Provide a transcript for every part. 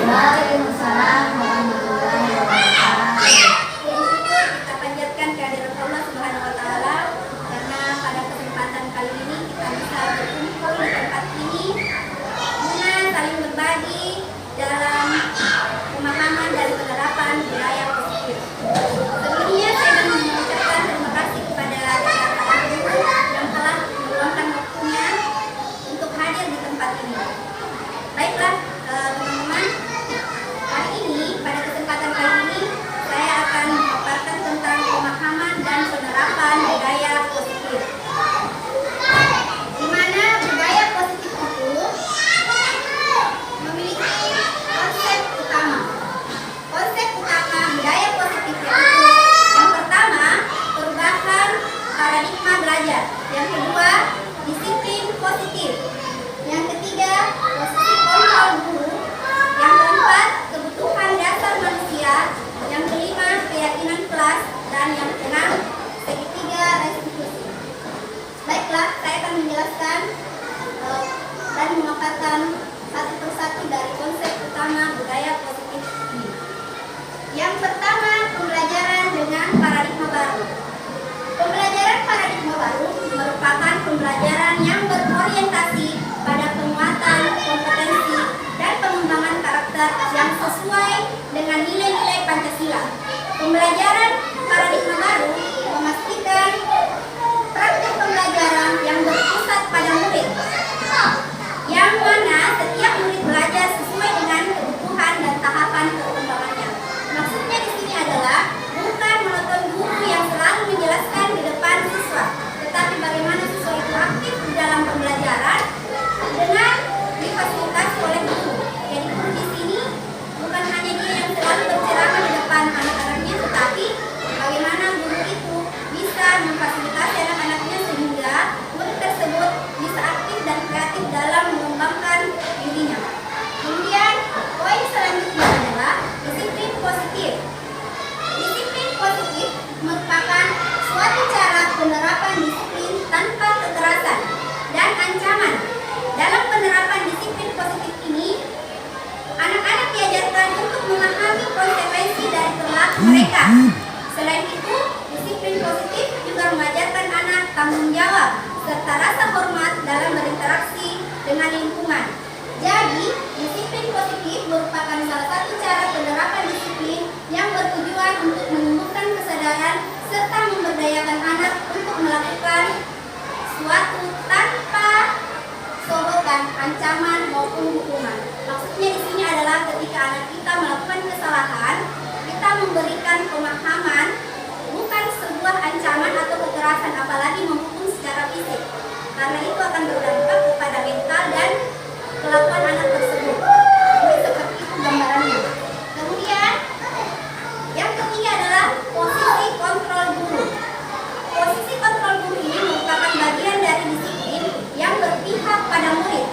Waalaikumsalam warahmatullahi wabarakatuh. Kita panjatkan kehadirat Allah Subhanahu wa taala karena pada kesempatan kali ini kita bisa berkumpul di tempat ini guna saling berbagi dalam pemahaman dan penerapan budaya positif. Sebelumnya saya ingin mengucapkan terima kasih kepada rekan-rekan guru yang telah meluangkan waktunya untuk hadir di tempat ini. Baiklah, teman-teman, hari ini pada kesempatan kali ini saya akan memaparkan tentang pemahaman dan penerapan budaya positif. Di mana budaya positif itu memiliki konsep utama. Konsep utama budaya positif yaitu yang pertama, perubahan paradigma belajar. Yang kedua, disiplin positif. Yang ketiga, posisi kontrol guru. Yang keempat, kebutuhan dasar manusia. Yang kelima, keyakinan kelas. Dan yang keenam, segitiga restitusi. Baiklah, saya akan menjelaskan dan memaparkan satu persatu dari konsep utama budaya positif ini. Yang pertama, pembelajaran dengan paradigma baru. Pembelajaran paradigma baru merupakan pembelajaran yang berorientasi pada penguatan kompetensi dan pengembangan karakter yang sesuai dengan nilai-nilai Pancasila. Pembelajaran paradigma baru memastikan praktik pembelajaran yang berpusat pada murid, yang mana setiap murid belajar sesuai dengan kebutuhan dan tahapan perkembangannya. Maksudnya di sini adalah bukan monoton guru yang selalu menjelaskan di depan siswa, tetapi bagaimana siswa itu aktif di dalam pembelajaran dengan difasilitasi oleh guru. Jadi guru di sini bukan hanya dia yang selalu berceramah di depan anak-anaknya, tetapi bagaimana guru itu bisa memfasilitasi anak-anaknya sehingga murid tersebut bisa aktif dan kreatif dalam mengembangkan dirinya. Kemudian poin selanjutnya adalah disiplin positif. Disiplin positif merupakan suatu cara penerapan disiplin tanpa kekerasan dan ancaman. Dalam penerapan disiplin positif ini, anak-anak diajarkan untuk memahami konsekuensi dari perilaku mereka. Selain itu, disiplin positif juga mengajarkan anak tanggung jawab serta rasa hormat dalam berinteraksi dengan lingkungan. Jadi, disiplin positif merupakan salah satu cara penerapan disiplin yang bertujuan untuk menumbuhkan kesadaran serta memberdayakan anak untuk melakukan suatu tanpa sorotan, ancaman maupun hukuman. Maksudnya di sini adalah ketika anak kita melakukan kesalahan, kita memberikan pemahaman, bukan sebuah ancaman atau kekerasan, apalagi menghukum secara fisik. Karena itu akan berdampak kepada mental dan kelakuan anak tersebut. Jadi seperti itu gambarannya. Kemudian yang ketiga adalah posisi kontrol guru. Posisi kontrol guru ini merupakan bagian dari disiplin yang berpihak pada murid.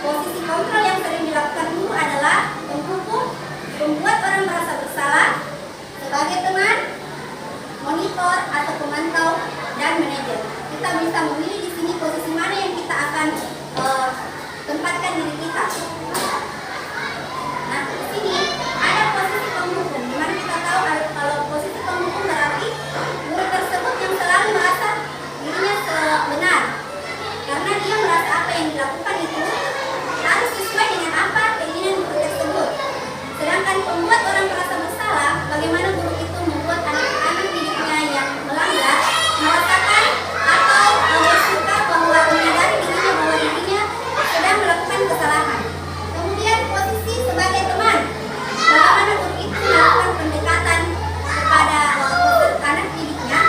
Posisi kontrol yang sering dilakukan guru adalah menghukum, membuat orang merasa bersalah, sebagai teman, monitor atau pemantau, dan manajer. Kita bisa memilih di sini posisi mana yang kita akan tempatkan diri kita. Nah, di sini ada posisi penghukum, di mana kita tahu kalau posisi penghukum berarti murid tersebut yang selalu merasa dirinya benar, karena dia merasa apa yang dilakukan itu harus sesuai dengan apa keinginan guru tersebut. Sedangkan pembuat orang merasa bersalah, bagaimana guru itu membuat anak-anak didiknya yang melanggar merasakan atau bersuka bahwa menyadari dirinya bahwa dirinya sedang melakukan kesalahan. Kemudian posisi sebagai teman, bagaimana guru itu melakukan pendekatan kepada anak didiknya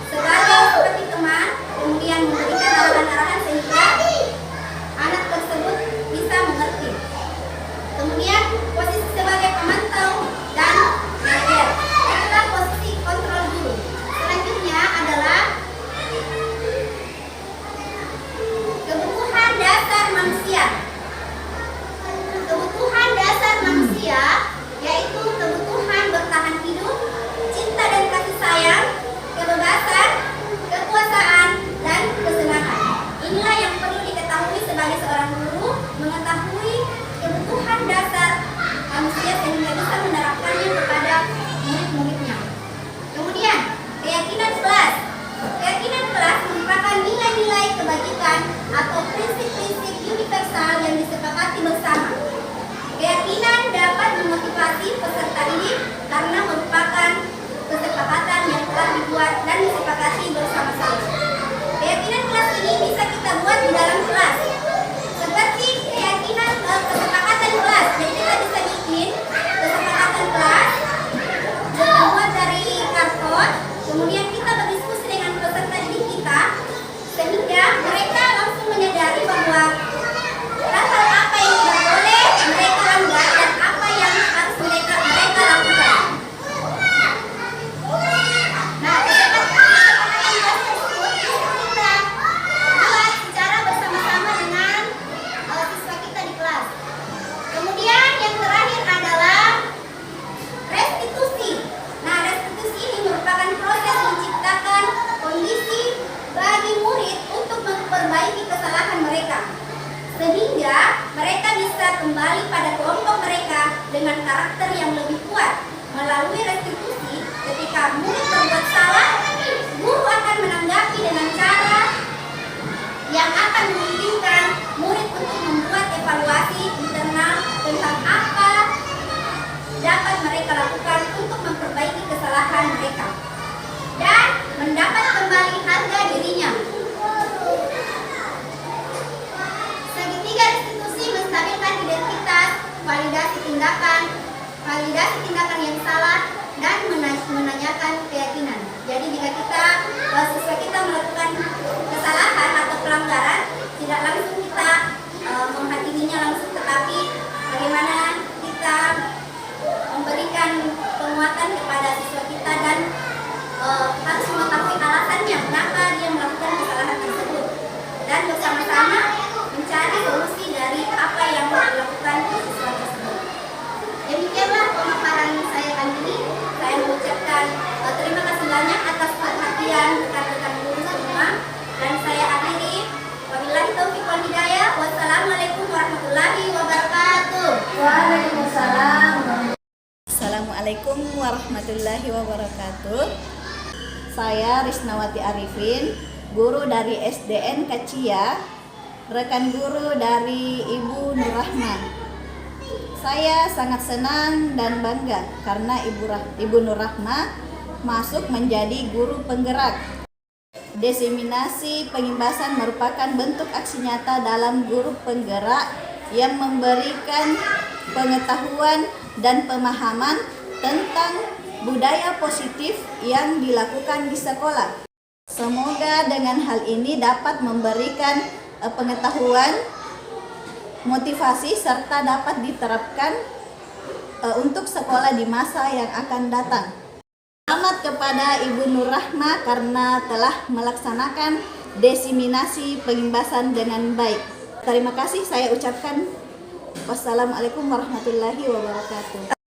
sebagai seperti teman, kemudian memberikan arahan-arahan sehingga anak tersebut bisa mengerti. Kemudian posisi sebagai pemantau dan manajer, itulah posisi kontrol guru. Selanjutnya adalah kebutuhan dasar manusia. Kebutuhan dasar manusia yaitu kebutuhan bertahan hidup, cinta dan kasih sayang, kebebasan, kekuasaan, dan kesenangan. Inilah yang perlu diketahui sebagai seorang guru, mengetahui kebutuhan dasar karakter yang lebih kuat. Melalui restitusi, ketika murid berbuat salah, guru akan menanggapi dengan cara yang akan memungkinkan murid untuk membuat evaluasi internal tentang apa dapat mereka lakukan untuk memperbaiki kesalahan mereka dan mendapat kembali harga dirinya. Segitiga restitusi menstabilkan identitas, validasi tindakan yang salah, dan menanyakan keyakinan. Jadi jika siswa kita melakukan kesalahan atau pelanggaran, tidak langsung kita menghakiminya langsung, tetapi bagaimana kita memberikan penguatan kepada siswa kita dan harus mengetahui alasannya mengapa dia melakukan kesalahan tersebut, dan bersama-sama mencari solusi dari apa yang dilakukan siswa tersebut. Demikianlah pemaparan saya kali ini. Saya mengucapkan terima kasih banyak atas perhatian rekan-rekan guru semua, dan saya akhiri. Wabillahi taufiq wal hidayah. Wassalamualaikum warahmatullahi wabarakatuh. Waalaikumsalam. Assalamualaikum warahmatullahi wabarakatuh. Saya Risnawati Arifin, guru dari SDN Kacia, rekan guru dari Ibu Nurrahma. Saya sangat senang dan bangga karena Ibu Nurrahma masuk menjadi guru penggerak. Diseminasi pengimbasan merupakan bentuk aksi nyata dalam guru penggerak yang memberikan pengetahuan dan pemahaman tentang budaya positif yang dilakukan di sekolah. Semoga dengan hal ini dapat memberikan pengetahuan, motivasi, serta dapat diterapkan untuk sekolah di masa yang akan datang. Selamat kepada Ibu Nurrahma karena telah melaksanakan diseminasi pengimbasan dengan baik. Terima kasih saya ucapkan. Wassalamualaikum warahmatullahi wabarakatuh.